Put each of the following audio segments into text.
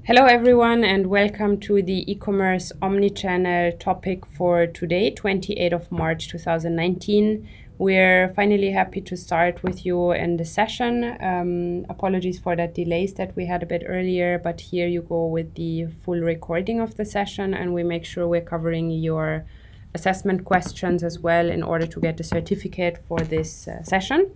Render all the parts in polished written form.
Hello everyone and welcome to the e-commerce omnichannel topic for today, 28th of March 2019. We're finally happy to start with you in the session. Apologies for that delays that we had a bit earlier, but here you go with the full recording of the session, and we make sure we're covering your assessment questions as well in order to get the certificate for this session.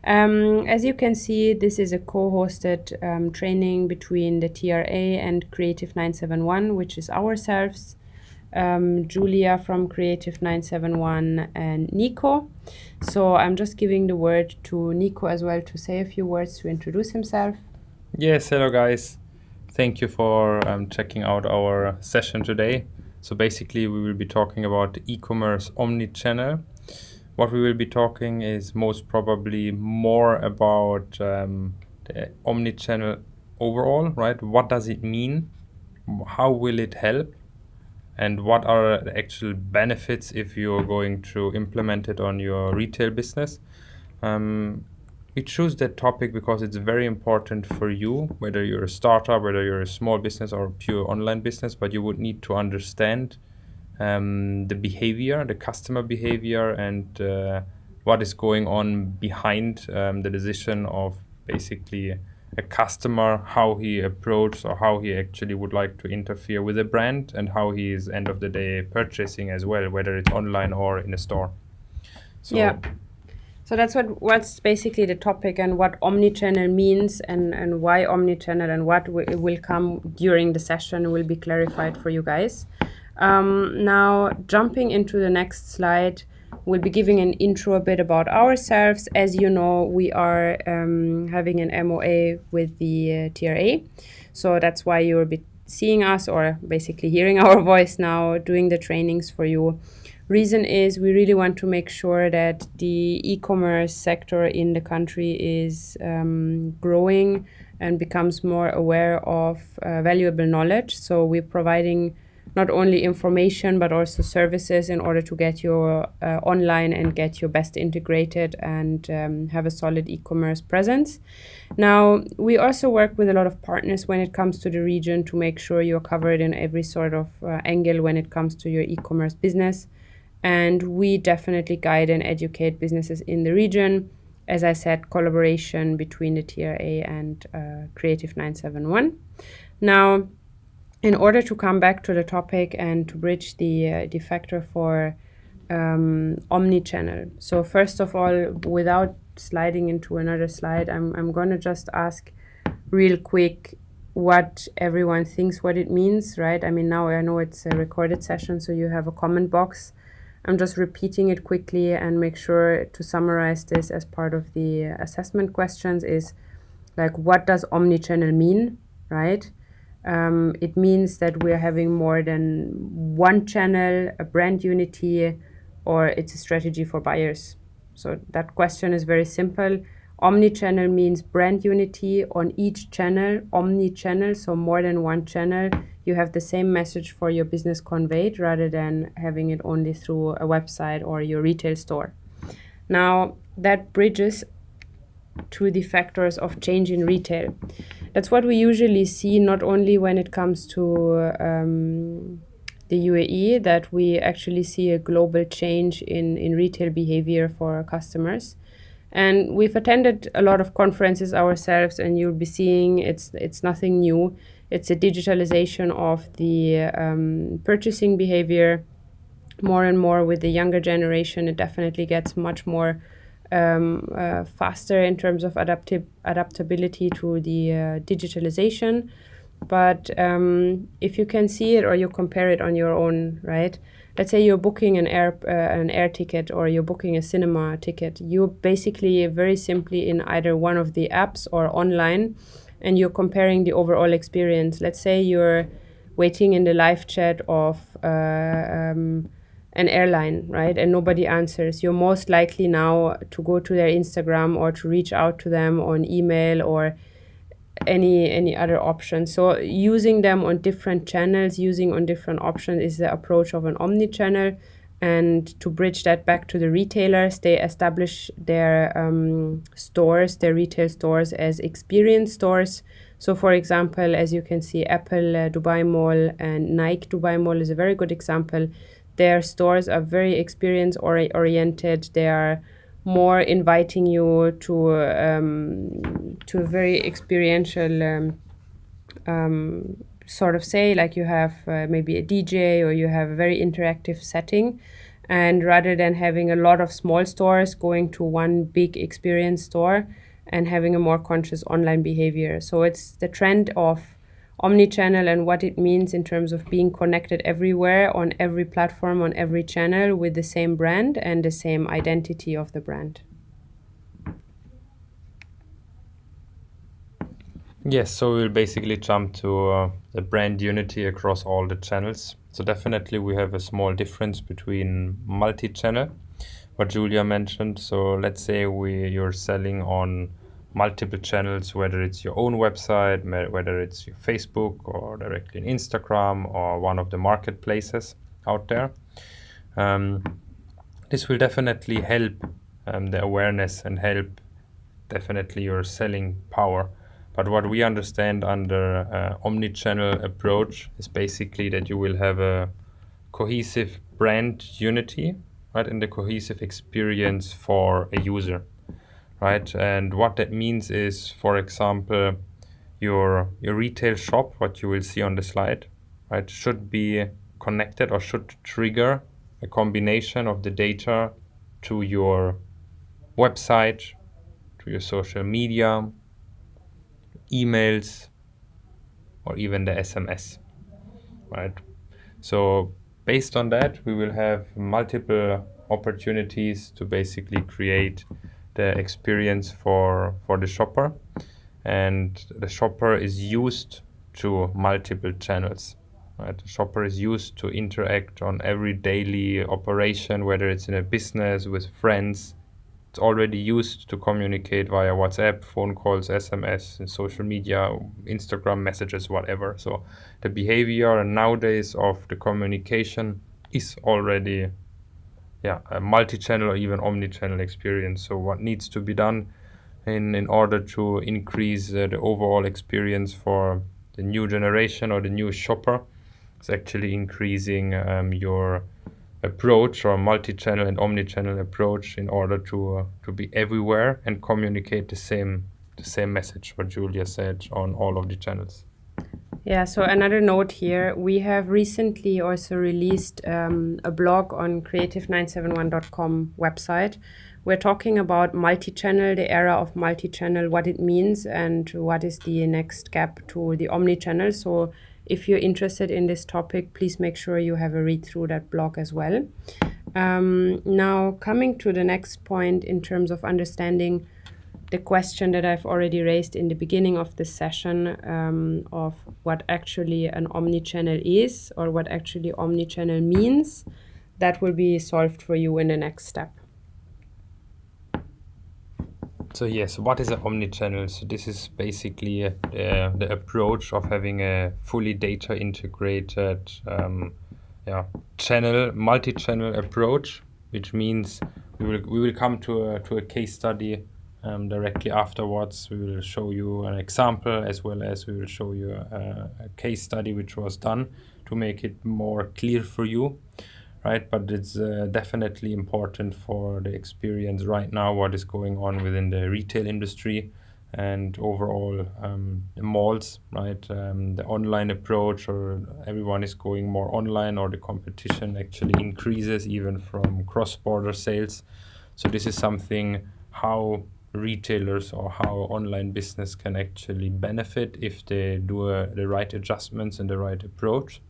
As you can see, this is a co-hosted training between the TRA and Creative 971, which is ourselves, Julia from Creative 971 and Nico. So I'm just giving the word to Nico as well to say a few words to introduce himself. Yes, hello guys. Thank you for checking out our session today. So basically we will be talking about e-commerce omnichannel. What we will be talking is most probably more about the omnichannel overall, right? What does it mean? How will it help? And what are the actual benefits if you're going to implement it on your retail business? We choose that topic because it's very important for you, whether you're a startup, whether you're a small business or a pure online business, but you would need to understand the behavior, the customer behavior, and what is going on behind the decision of basically a customer, how he approaches or how he actually would like to interfere with a brand, and how he is end of the day purchasing as well, whether it's online or in a store. So Yeah. So that's what's basically the topic, and what omnichannel means, and why omnichannel, and what will come during the session will be clarified for you guys. Now, jumping into the next slide, we'll be giving an intro a bit about ourselves. As you know, we are having an MOA with the TRA. So that's why you'll be seeing us, or basically hearing our voice now, doing the trainings for you. Reason is we really want to make sure that the e-commerce sector in the country is growing and becomes more aware of valuable knowledge. So we're providing not only information but also services in order to get you online and get you best integrated and have a solid e-commerce presence. Now, we also work with a lot of partners when it comes to the region to make sure you're covered in every sort of angle when it comes to your e-commerce business. And we definitely guide and educate businesses in the region. As I said, collaboration between the TRA and Creative 971. Now, in order to come back to the topic and to bridge the factor for omnichannel. So first of all, without sliding into another slide, I'm going to just ask real quick what everyone thinks what it means, right? I mean, now I know it's a recorded session, so you have a comment box. I'm just repeating it quickly and make sure to summarize this as part of the assessment questions is like, what does omnichannel mean, right? It means that we're having more than one channel, a brand unity, or it's a strategy for buyers. So that question is very simple. Omnichannel means brand unity on each channel, omnichannel, so more than one channel. You have the same message for your business conveyed rather than having it only through a website or your retail store. Now, that bridges to the factors of change in retail. That's what we usually see, not only when it comes to the UAE, that we actually see a global change in retail behavior for our customers. And we've attended a lot of conferences ourselves, and you'll be seeing it's nothing new. It's a digitalization of the purchasing behavior. More and more with the younger generation, it definitely gets much more faster in terms of adaptability to the digitalization. But if you can see it or you compare it on your own, right? Let's say you're booking an air ticket, or you're booking a cinema ticket. You're basically very simply in either one of the apps or online, and you're comparing the overall experience. Let's say you're waiting in the live chat of an airline, right? And nobody answers. You're most likely now to go to their Instagram or to reach out to them on email or any other option. So using them on different channels, using on different options is the approach of an omni-channel. And to bridge that back to the retailers, they establish their stores, their retail stores, as experience stores. So, for example, as you can see, Apple Dubai Mall and Nike Dubai Mall is a very good example. Their stores are very experience oriented. They are more inviting you to a very experiential sort of say, like you have maybe a DJ or you have a very interactive setting. And rather than having a lot of small stores, going to one big experience store and having a more conscious online behavior. So it's the trend of omnichannel and what it means in terms of being connected everywhere on every platform, on every channel with the same brand and the same identity of the brand. Yes, so we'll basically jump to the brand unity across all the channels. So definitely we have a small difference between multi-channel, what Julia mentioned. So let's say you're selling on multiple channels, whether it's your own website, whether it's your Facebook or directly in Instagram or one of the marketplaces out there. This will definitely help the awareness and help definitely your selling power. But what we understand under omnichannel approach is basically that you will have a cohesive brand unity, right, and a cohesive experience for a user, right? And what that means is, for example, your retail shop, what you will see on the slide, right, should be connected or should trigger a combination of the data to your website, to your social media, emails, or even the SMS, right? So based on that, we will have multiple opportunities to basically create the experience for the shopper, and the shopper is used to multiple channels. Right? The shopper is used to interact on every daily operation, whether it's in a business with friends. It's already used to communicate via WhatsApp, phone calls, SMS, and social media, Instagram messages, whatever. So the behavior nowadays of the communication is already a multi-channel or even omni-channel experience. So what needs to be done in order to increase the overall experience for the new generation or the new shopper is actually increasing your approach or multi-channel and omni-channel approach in order to be everywhere and communicate the same message what Julia said on all of the channels. Yeah, so another note here, we have recently also released a blog on creative971.com website. We're talking about multi-channel, the era of multi-channel, what it means and what is the next gap to the omni-channel. So if you're interested in this topic, please make sure you have a read through that blog as well. Now, coming to the next point in terms of understanding the question that I've already raised in the beginning of this session of what actually an omnichannel is or what actually omnichannel means, that will be solved for you in the next step. So yes, what is an omnichannel? So this is basically the approach of having a fully data integrated multi-channel approach, which means we will come to a case study directly afterwards. We will show you an example as well as we will show you a case study which was done to make it more clear for you. Right, but it's definitely important for the experience right now, what is going on within the retail industry and overall the malls, right? The online approach, or everyone is going more online, or the competition actually increases even from cross-border sales. So this is something how retailers or how online business can actually benefit if they do the right adjustments and the right approach.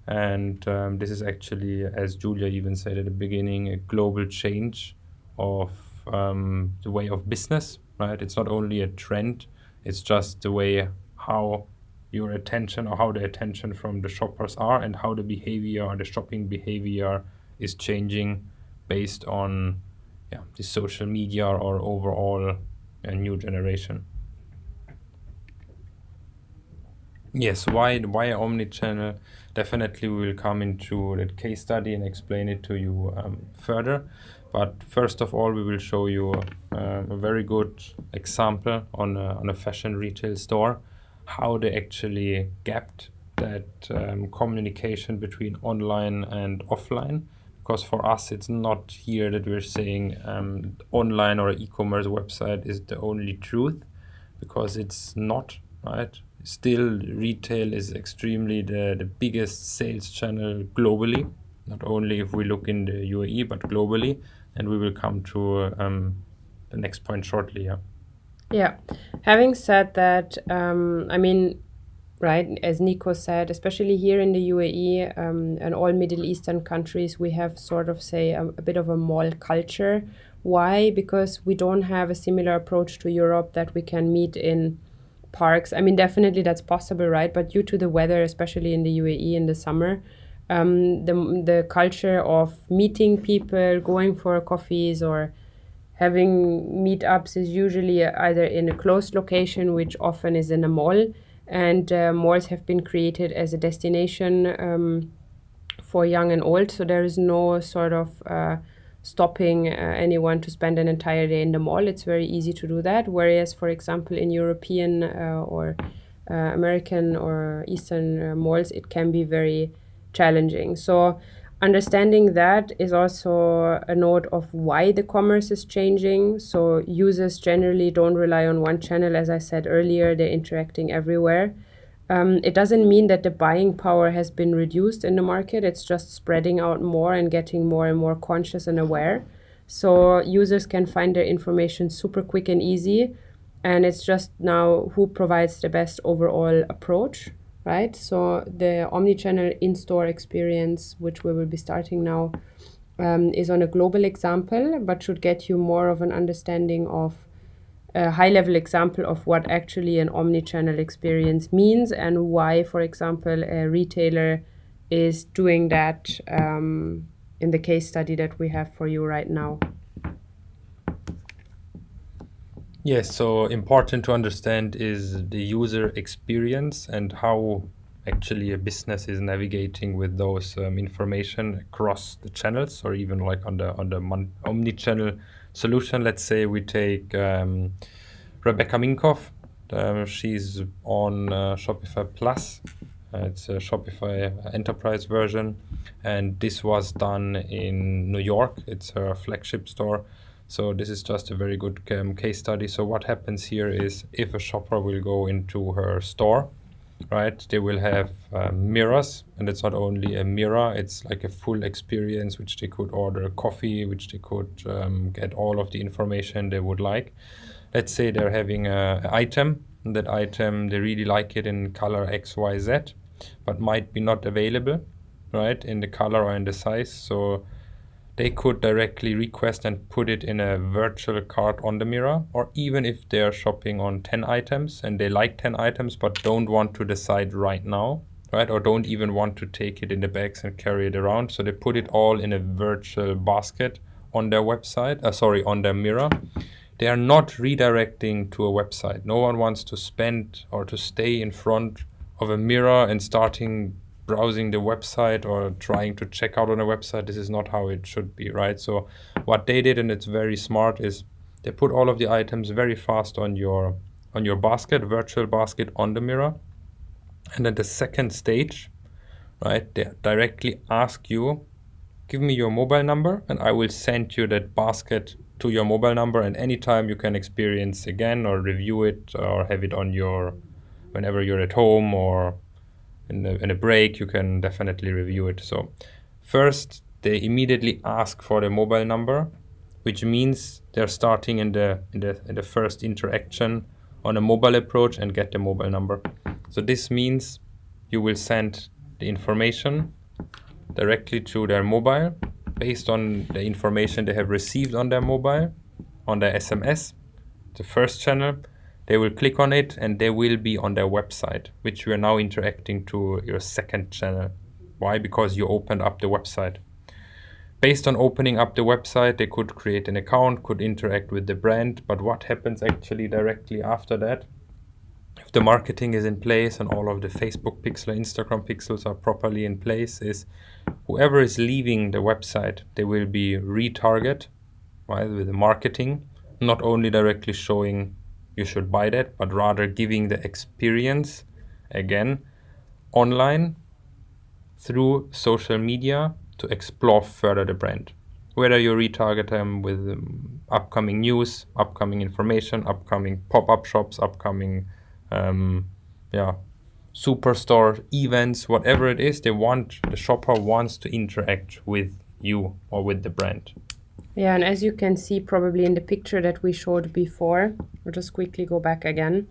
And this is actually, as Julia even said at the beginning, a global change of the way of business, right? It's not only a trend, it's just the way how your attention or how the attention from the shoppers are and how the behavior, the shopping behavior is changing based on the social media or overall a new generation. Yes, why omnichannel? Definitely, we will come into that case study and explain it to you further. But first of all, we will show you a very good example on a fashion retail store, how they actually gapped that communication between online and offline. Because for us, it's not here that we're saying online or e-commerce website is the only truth, because it's not, right? Still, retail is extremely the biggest sales channel globally, not only if we look in the UAE, but globally. And we will come to the next point shortly. Yeah. Yeah. Having said that, I mean, right, as Nico said, especially here in the UAE and all Middle Eastern countries, we have sort of, say, a bit of a mall culture. Why? Because we don't have a similar approach to Europe that we can meet in parks. I mean, definitely that's possible, right? But due to the weather, especially in the UAE in the summer, the culture of meeting people, going for coffees or having meetups is usually either in a closed location, which often is in a mall, and malls have been created as a destination for young and old. So there is no sort of stopping anyone to spend an entire day in the mall. It's very easy to do that. Whereas, for example, in European or American or Eastern malls, it can be very challenging. So understanding that is also a note of why the commerce is changing. So users generally don't rely on one channel. As I said earlier, they're interacting everywhere. It doesn't mean that the buying power has been reduced in the market. It's just spreading out more and getting more and more conscious and aware. So users can find their information super quick and easy. And it's just now who provides the best overall approach, right? So the omnichannel in-store experience, which we will be starting now, is on a global example, but should get you more of an understanding of a high-level example of what actually an omnichannel experience means and why, for example, a retailer is doing that in the case study that we have for you right now. Yes, so important to understand is the user experience and how actually a business is navigating with those information across the channels, or even like on the omni-channel solution. Let's say we take Rebecca Minkoff. She's on Shopify Plus. It's a Shopify enterprise version, and this was done in New York. It's her flagship store. So this is just a very good case study. So what happens here is, if a shopper will go into her store, right, they will have mirrors, and it's not only a mirror, it's like a full experience, which they could order coffee, which they could get all of the information they would like. Let's say they're having an item, and that item, they really like it in color XYZ, but might be not available, right, in the color or in the size. So they could directly request and put it in a virtual cart on the mirror. Or even if they're shopping on 10 items and they like 10 items but don't want to decide right now, right, or don't even want to take it in the bags and carry it around, so they put it all in a virtual basket on their website, on their mirror. They are not redirecting to a website. No one wants to spend or to stay in front of a mirror and starting browsing the website or trying to check out on a website. This is not how it should be, right? So what they did, and it's very smart, is they put all of the items very fast on your basket, virtual basket on the mirror. And then the second stage, right, they directly ask you, give me your mobile number and I will send you that basket to your mobile number, and anytime you can experience again or review it or have it on your, whenever you're at home or in a break, you can definitely review it. So first, they immediately ask for the mobile number, which means they're starting in the first interaction on a mobile approach and get the mobile number. So this means you will send the information directly to their mobile based on the information they have received on their mobile, on their SMS, the first channel. They will click on it and they will be on their website, which we are now interacting to your second channel. Why? Because you opened up the website. Based on opening up the website, they could create an account, could interact with the brand. But what happens actually directly after that, if the marketing is in place and all of the Facebook pixel, Instagram pixels are properly in place, is whoever is leaving the website, they will be retarget, right, with the marketing, not only directly showing you should buy that, but rather giving the experience again online through social media to explore further the brand. Whether you retarget them with upcoming news, upcoming information, upcoming pop-up shops, upcoming superstore events, whatever it is, the shopper wants to interact with you or with the brand. Yeah, and as you can see probably in the picture that we showed before, I'll just quickly go back again.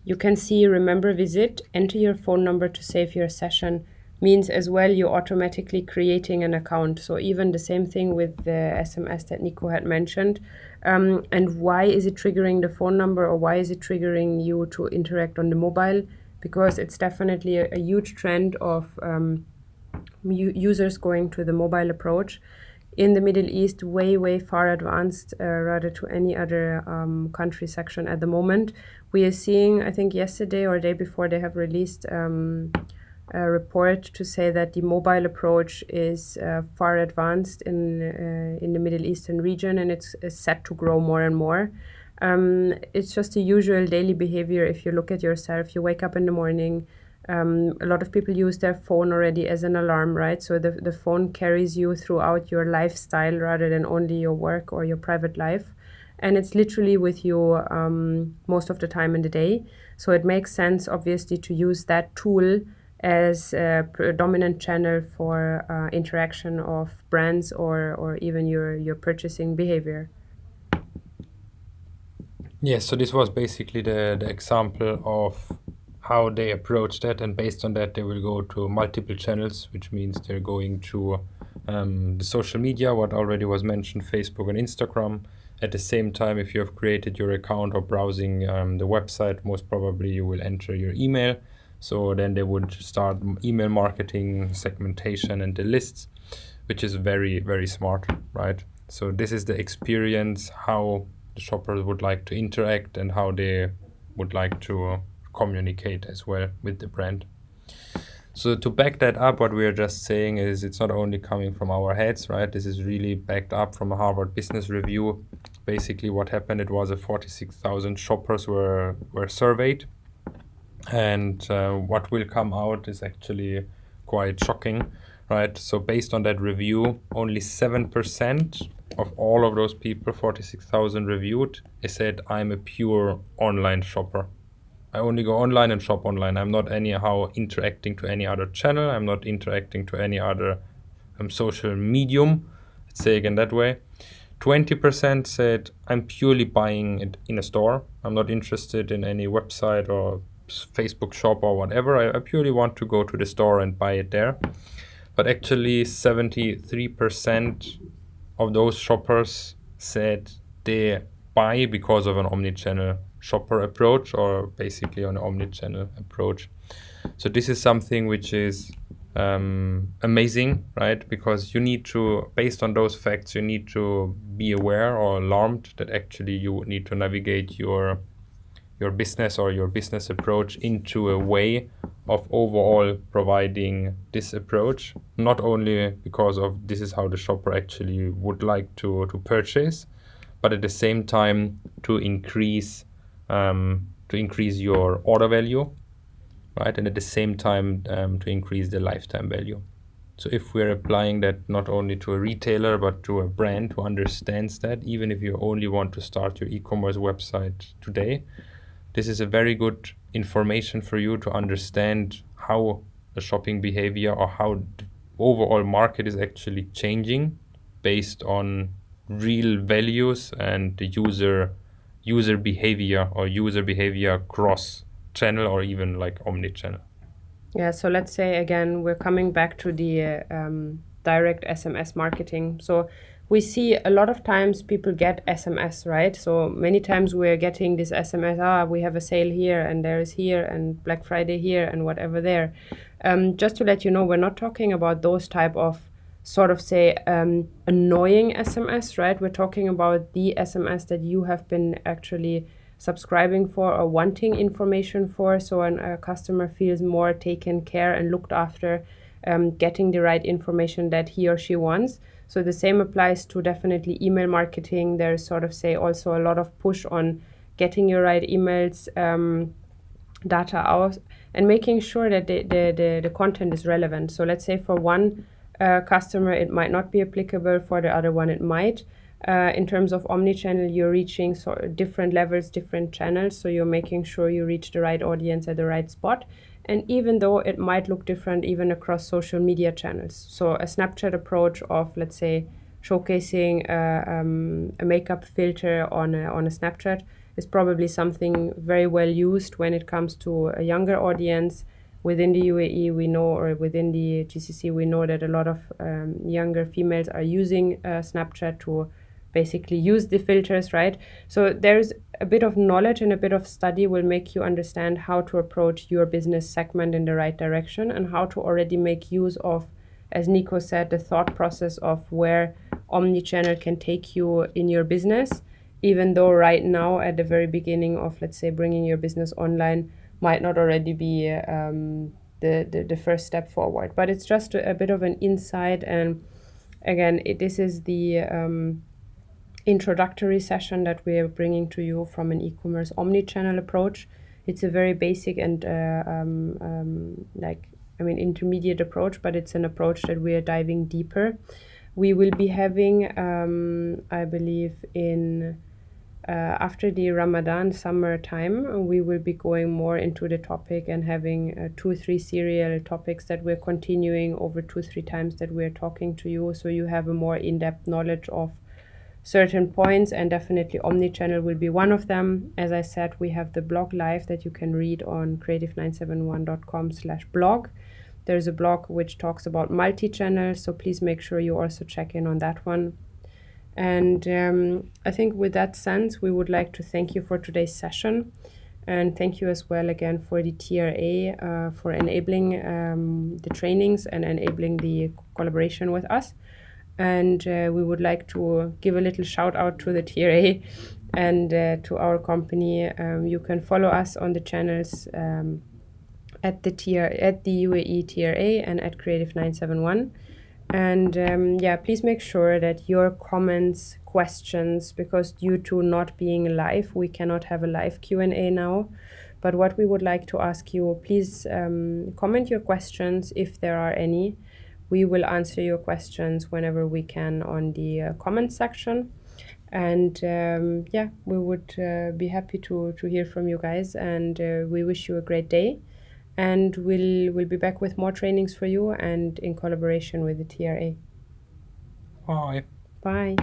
You can see remember visit, enter your phone number to save your session, means as well you're automatically creating an account. So even the same thing with the SMS that Nico had mentioned. And why is it triggering the phone number, or why is it triggering you to interact on the mobile? Because it's definitely a huge trend of users going to the mobile approach. In the Middle East, way far advanced rather to any other country section at the moment. We are seeing, I think yesterday or day before, they have released a report to say that the mobile approach is far advanced in the Middle Eastern region, and it's set to grow more and more. It's just a usual daily behavior. If you look at yourself, you wake up in the morning. A lot of people use their phone already as an alarm, right? So the phone carries you throughout your lifestyle rather than only your work or your private life. And it's literally with you most of the time in the day. So it makes sense, obviously, to use that tool as a predominant channel for interaction of brands or even your purchasing behavior. Yes, so this was basically the example of how they approach that, and based on that they will go to multiple channels, which means they're going to the social media, what already was mentioned, Facebook and Instagram. At the same time, if you have created your account or browsing the website, most probably you will enter your email. So then they would start email marketing, segmentation, and the lists, which is very smart, right? So this is the experience, how the shoppers would like to interact and how they would like to communicate as well with the brand. So to back that up, what we are just saying is it's not only coming from our heads, right? This is really backed up from a Harvard Business Review. Basically what happened, it was 46,000 shoppers were surveyed. And what will come out is actually quite shocking, right? So based on that review, only 7% of all of those people, 46,000 reviewed, they said, I'm a pure online shopper. I only go online and shop online. I'm not anyhow interacting to any other channel. I'm not interacting to any other social medium. Let's say again that way. 20% said, I'm purely buying it in a store. I'm not interested in any website or Facebook shop or whatever. I purely want to go to the store and buy it there. But actually 73% of those shoppers said they buy because of an omnichannel shopper approach, or basically an omnichannel approach. So this is something which is amazing, right? Because you need to, based on those facts, you need to be aware or alarmed that actually you need to navigate your business or your business approach into a way of overall providing this approach, not only because of this is how the shopper actually would like to purchase, but at the same time to increase your order value, right? And at the same time to increase the lifetime value. So if we're applying that not only to a retailer but to a brand who understands that, even if you only want to start your e-commerce website today, this is a very good information for you to understand how the shopping behavior or how the overall market is actually changing based on real values and the user behavior cross channel or even like omnichannel. Yeah, so let's say again, we're coming back to the direct SMS marketing. So we see a lot of times people get SMS, right? So many times we're getting this SMS, we have a sale here and there is here and Black Friday here and whatever there. Just to let you know, we're not talking about those type of sort of say annoying SMS, right? We're talking about the SMS that you have been actually subscribing for or wanting information for, so a customer feels more taken care and looked after, getting the right information that he or she wants. So the same applies to definitely email marketing. There's sort of say also a lot of push on getting your right emails, data out, and making sure that the content is relevant. So let's say for one customer, it might not be applicable, for the other one, it might. In terms of omnichannel, you're reaching different levels, different channels, so you're making sure you reach the right audience at the right spot. And even though it might look different even across social media channels, so a Snapchat approach of, let's say, showcasing a makeup filter on a Snapchat is probably something very well used when it comes to a younger audience. Within the UAE, we know, or within the GCC, we know that a lot of younger females are using Snapchat to basically use the filters, right? So there's a bit of knowledge and a bit of study will make you understand how to approach your business segment in the right direction, and how to already make use of, as Nico said, the thought process of where omnichannel can take you in your business, even though right now at the very beginning of, let's say, bringing your business online might not already be the first step forward. But it's just a bit of an insight. And again, this is the introductory session that we are bringing to you from an e-commerce omnichannel approach. It's a very basic and intermediate approach, but it's an approach that we are diving deeper. We will be having, I believe, in after the Ramadan summer time, we will be going more into the topic and having 2-3 serial topics that we're continuing over 2-3 times that we're talking to you, so you have a more in-depth knowledge of certain points, and definitely omnichannel will be one of them. As I said, we have the blog live that you can read on creative971.com/blog. There's a blog which talks about multi-channel, so please make sure you also check in on that one. And I think with that sense, we would like to thank you for today's session, and thank you as well again for the TRA for enabling the trainings and enabling the collaboration with us. And we would like to give a little shout out to the TRA and to our company. You can follow us on the channels at the UAE TRA and at Creative971. And please make sure that your comments, questions, because due to not being live, we cannot have a live Q&A now. But what we would like to ask you, please comment your questions if there are any. We will answer your questions whenever we can on the comment section. And we would be happy to hear from you guys. And we wish you a great day. And we'll be back with more trainings for you and in collaboration with the TRA. Bye. Bye.